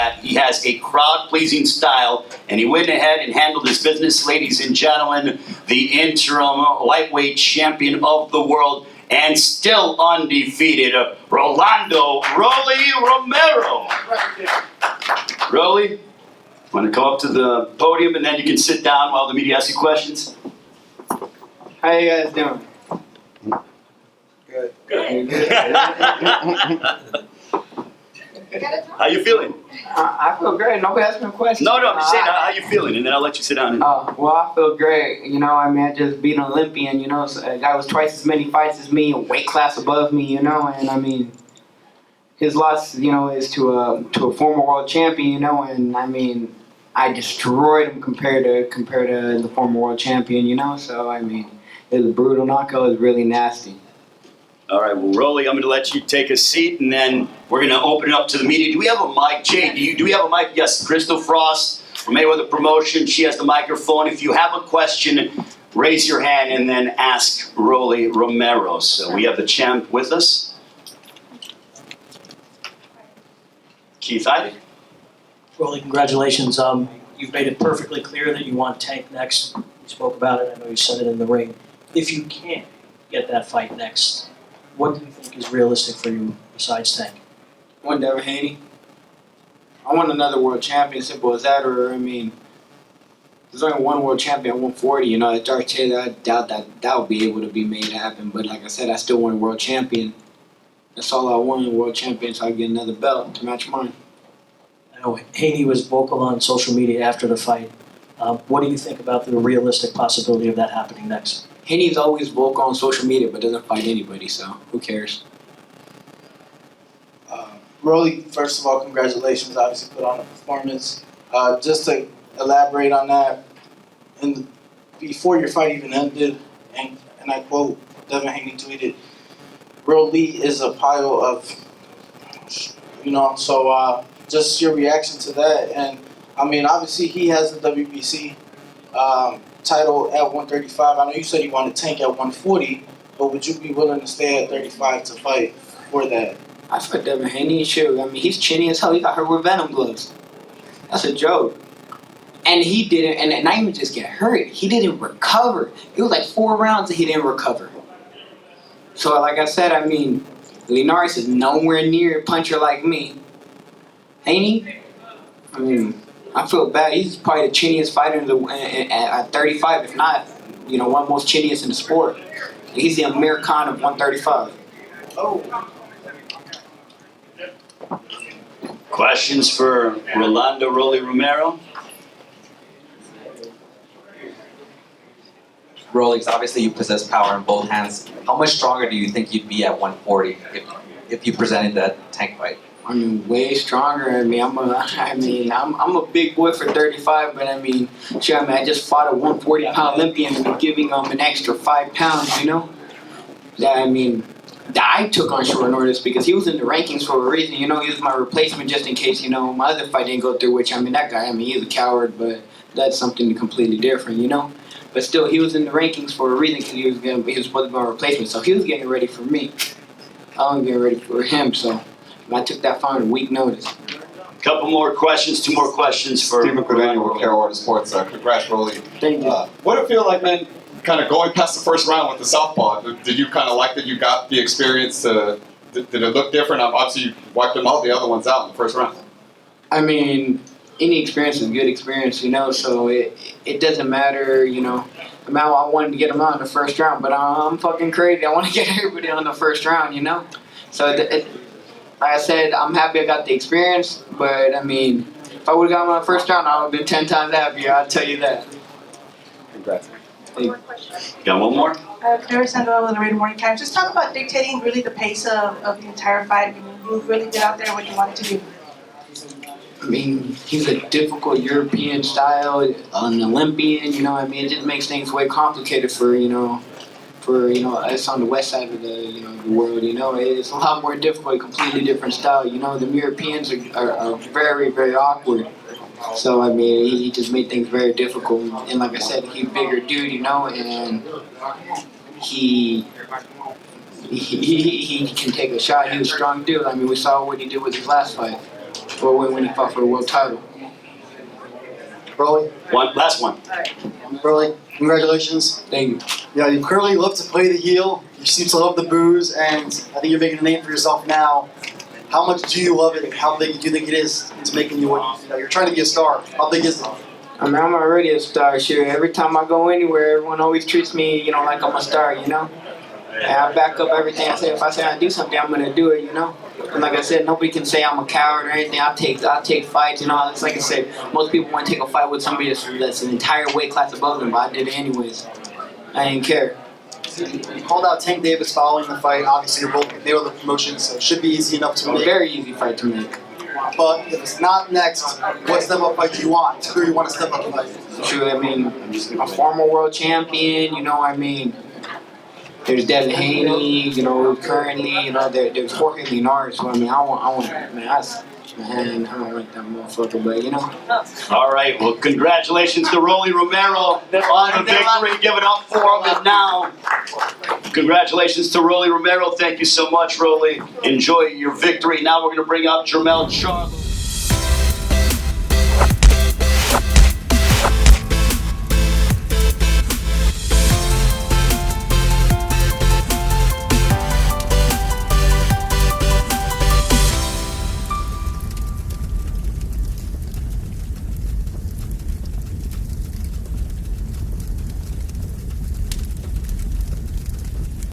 that he has a crowd-pleasing style, and he went ahead and handled his business. Ladies and gentlemen, the interim lightweight champion of the world and still undefeated, Rolando "Rollie" Romero. Rollie, want to come up to the podium and then you can sit down while the media asks you questions? How you guys doing? Good. Good. How you feeling? I feel great. Nobody asked me a question. No, I'm just saying, how you feeling? And then I'll let you sit down. Well, I feel great. You know, I mean, I just beat an Olympian, you know. So a guy was twice as many fights as me, a weight class above me, you know. And, I mean, his loss, you know, is to a former world champion, you know. And, I mean, I destroyed him compared to the former world champion, you know. So, I mean, it was a brutal knockout. It was really nasty. All right, well, Rollie, I'm going to let you take a seat, and then we're going to open it up to the media. Do we have a mic? Jay, do we have a mic? Yes, Crystal Frost from Mayweather Promotion. She has the microphone. If you have a question, raise your hand and then ask Rollie Romero. So we have the champ with us. Keith Ivey. Rollie, congratulations. You've made it perfectly clear that you want Tank next. You spoke about it. I know you said it in the ring. If you can't get that fight next, what do you think is realistic for you besides Tank? I want DEVIN HANEY. I want another world champion, simple as that. Or, I mean, there's only one world champion at 140. You know, at Dark Taylor, I doubt that would be able to be made happen. But like I said, I still want a world champion. That's all I want, a world champion, so I get another belt to match mine. I know Haney was vocal on social media after the fight. What do you think about the realistic possibility of that happening next? Haney's always vocal on social media, but doesn't fight anybody, so who cares? Rollie, first of all, congratulations. Obviously, put on a performance. Just to elaborate on that, before your fight even ended, and I quote, DEVIN HANEY tweeted, "Rollie is a pile of," you know. So just your reaction to that, and I mean, obviously, he has the WBC title at 135. I know you said you wanted Tank at 140, but would you be willing to stay at 35 to fight for that? I fought DEVIN HANEY, shoot. I mean, he's chinny as hell. He got hurt with venom gloves. That's a joke. And he didn't, and not even just get hurt, he didn't recover. It was like 4 rounds that he didn't recover. So, like I said, I mean, Linares is nowhere near a puncher like me. Haney, I mean, I feel bad. He's probably the chinniest fighter at 35, if not, you know, one of the most chinniest in the sport. He's the Amir Khan of 135. Oh. Questions for Rolando "Rollie" Romero? Rollie, obviously you possess power in both hands. How much stronger do you think you'd be at 140 if you presented that Tank fight? I mean, way stronger. I mean, I'm a big boy for 35, but I mean, sure, I just fought a 140-pound Olympian and giving him an extra 5 pounds, you know? That, I mean, I took on short notice because he was in the rankings for a reason, you know? He was my replacement just in case, you know, my other fight didn't go through, which, I mean, that guy, I mean, he's a coward, but that's something completely different, you know? But still, he was in the rankings for a reason because he was supposed to be my replacement, so he was getting ready for me. I was getting ready for him, so I took that fight on a week notice. Couple more questions, 2 more questions for Stephen Cadena with Carolina Sports. Congrats, Rollie. Thank you. What did it feel like, man, kind of going past the first round with the southpaw? Did you kind of like that you got the experience? Did it look different? Obviously, you wiped them all the other ones out in the first round. I mean, any experience is a good experience, you know, so it doesn't matter, you know. I mean, I wanted to get him out in the first round, but I'm fucking crazy. I want to get everybody on the first round, you know. So, like I said, I'm happy I got the experience, but, I mean, if I would have got him on the first round, I would have been 10 times happier, I'll tell you that. Congrats. One more question. Got one more? Claire Sandoval with the Radio Morning Times. Just talk about dictating really the pace of the entire fight. I mean, you really did out there what you wanted to do. I mean, he's a difficult European style, an Olympian, you know what I mean? It just makes things way complicated for us on the west side of the world, you know? It's a lot more difficult, completely different style, you know? The Europeans are very, very awkward. So, I mean, he just made things very difficult. And like I said, he's a bigger dude, you know, and he can take a shot. He was a strong dude. I mean, we saw what he did with his last fight. or when he fought for the world title. Rollie, Last one. Rollie, congratulations. Thank you. Yeah, you clearly love to play the heel. You seem to love the booze, and I think you're making a name for yourself now. How much do you love it, and how big do you think it is into making you what you know, you're trying to be a star? How big is it? I mean, I'm already a star. Sure, every time I go anywhere, everyone always treats me, like I'm a star. And I back up everything I say. If I say I do something, I'm gonna do it. And like I said, nobody can say I'm a coward or anything. I'll take fights. It's like I said, most people want to take a fight with somebody that's an entire weight class above them, but I did it anyways. I didn't care. You called out Tank Davis following the fight. Obviously, you're both new to the promotion, so it should be easy enough to A make. very easy fight to make. But if it's not next, what step-up fight do you want? Who do you want to step up and fight? Sure, I mean, a former world champion. There's Devin Haney, currently, there's Jorge Linares. So, I don't like that motherfucker, but, All right, well, congratulations to Rollie Romero on the victory. Give it up for him. And now, congratulations to Rollie Romero. Thank you so much, Rollie. Enjoy your victory. Now we're going to bring up Jermell Charlo.